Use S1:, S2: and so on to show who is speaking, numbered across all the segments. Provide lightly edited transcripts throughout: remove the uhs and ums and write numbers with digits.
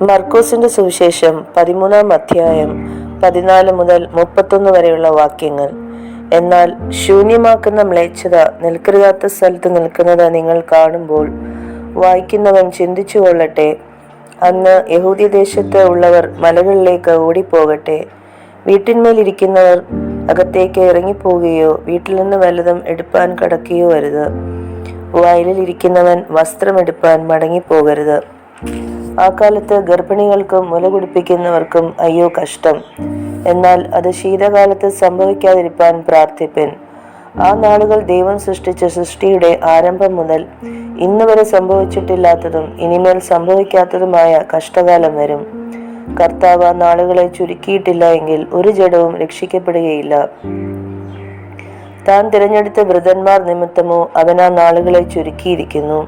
S1: മർക്കോസിന്റെ സുവിശേഷം 13-ാം അധ്യായം 14 മുതൽ 31 വരെയുള്ള വാക്യങ്ങൾ. എന്നാൽ ശൂന്യമാക്കുന്ന മ്ലേച്ഛത നിൽക്കരുതാത്ത സ്ഥലത്ത് നിൽക്കുന്നത് നിങ്ങൾ കാണുമ്പോൾ വായിക്കുന്നവൻ ചിന്തിച്ചു കൊള്ളട്ടെ. അന്ന് യഹൂദ്യദേശത്ത് ഉള്ളവർ മലകളിലേക്ക് ഓടിപ്പോകട്ടെ. വീട്ടിന്മേലിരിക്കുന്നവർ അകത്തേക്ക് ഇറങ്ങിപ്പോവുകയോ വീട്ടിൽ നിന്ന് വല്ലതും എടുപ്പാൻ കടക്കുകയോ അരുത്. വയലിലിരിക്കുന്നവൻ വസ്ത്രമെടുപ്പാൻ മടങ്ങിപ്പോകരുത്. ആ കാലത്ത് ഗർഭിണികൾക്കും മുല കുടിപ്പിക്കുന്നവർക്കും അയ്യോ കഷ്ടം. എന്നാൽ അത് ശീതകാലത്ത് സംഭവിക്കാതിരിപ്പാൻ പ്രാർത്ഥിപ്പിൻ. ആ നാളുകൾ ദൈവം സൃഷ്ടിച്ച സൃഷ്ടിയുടെ ആരംഭം മുതൽ ഇന്ന് വരെ സംഭവിച്ചിട്ടില്ലാത്തതും ഇനിമേൽ സംഭവിക്കാത്തതുമായ കഷ്ടകാലം വരും. കർത്താവ് ആ നാളുകളെ ചുരുക്കിയിട്ടില്ല എങ്കിൽ ഒരു ജഡവും രക്ഷിക്കപ്പെടുകയില്ല. താൻ തിരഞ്ഞെടുത്ത വൃതന്മാർ നിമിത്തമോ അവൻ ആ നാളുകളെ ചുരുക്കിയിരിക്കുന്നു.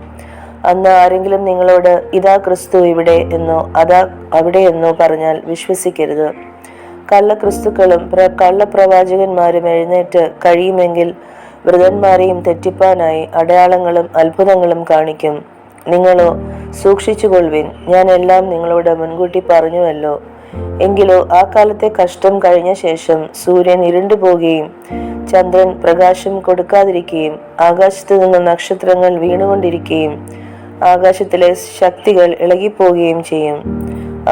S1: അന്ന് ആരെങ്കിലും നിങ്ങളോട് ഇതാ ക്രിസ്തു ഇവിടെ എന്നോ അതാ അവിടെ എന്നോ പറഞ്ഞാൽ വിശ്വസിക്കരുത്. കള്ളക്രിസ്തുക്കളും കള്ളപ്രവാചകന്മാരും എഴുന്നേറ്റ് കഴിയുമെങ്കിൽ വൃതന്മാരെയും തെറ്റിപ്പാനായി അടയാളങ്ങളും അത്ഭുതങ്ങളും കാണിക്കും. നിങ്ങളോ സൂക്ഷിച്ചുകൊള്ളുവിൻ, ഞാൻ എല്ലാം നിങ്ങളോട് മുൻകൂട്ടി പറഞ്ഞുവല്ലോ. എങ്കിലോ ആ കാലത്തെ കഷ്ടം കഴിഞ്ഞ ശേഷം സൂര്യൻ ഇരുണ്ടുപോകുകയും ചന്ദ്രൻ പ്രകാശം കൊടുക്കാതിരിക്കുകയും ആകാശത്തു നിന്ന് നക്ഷത്രങ്ങൾ വീണുകൊണ്ടിരിക്കുകയും ആകാശത്തിലെ ശക്തികൾ ഇളകിപ്പോവുകയും ചെയ്യും.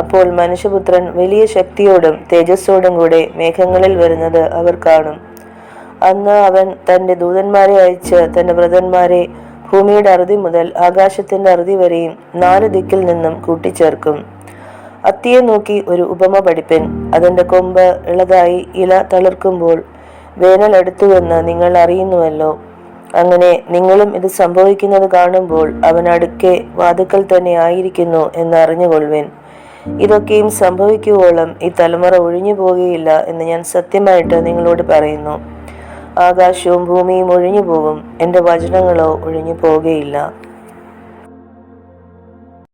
S1: അപ്പോൾ മനുഷ്യപുത്രൻ വലിയ ശക്തിയോടും തേജസ്സോടും കൂടെ മേഘങ്ങളിൽ വരുന്നത് അവർ കാണും. അന്ന് അവൻ തന്റെ ദൂതന്മാരെ അയച്ച് തന്റെ വ്രതന്മാരെ ഭൂമിയുടെ അറുതി മുതൽ ആകാശത്തിന്റെ അറുതി വരെയും 4 ദിക്കിൽ നിന്നും കൂട്ടിച്ചേർക്കും. അത്തിയെ നോക്കി ഒരു ഉപമ പഠിപ്പിൻ. അതിന്റെ കൊമ്പ് ഇളതായി ഇല തളിർക്കുമ്പോൾ വേനൽ അടുത്തുവെന്ന് നിങ്ങൾ അറിയുന്നുവല്ലോ. അങ്ങനെ നിങ്ങളും ഇത് സംഭവിക്കുന്നത് കാണുമ്പോൾ അവൻ അടുക്കെ വാതുക്കൽ തന്നെ ആയിരിക്കുന്നു എന്ന് അറിഞ്ഞുകൊള്ളുവിൻ. ഇതൊക്കെയും സംഭവിക്കുവോളം ഈ തലമുറ ഒഴിഞ്ഞു പോകുകയില്ല എന്ന് ഞാൻ സത്യമായിട്ട് നിങ്ങളോട് പറയുന്നു. ആകാശവും ഭൂമിയും ഒഴിഞ്ഞു പോകും, എൻ്റെ വചനങ്ങളോ ഒഴിഞ്ഞു പോകുകയില്ല.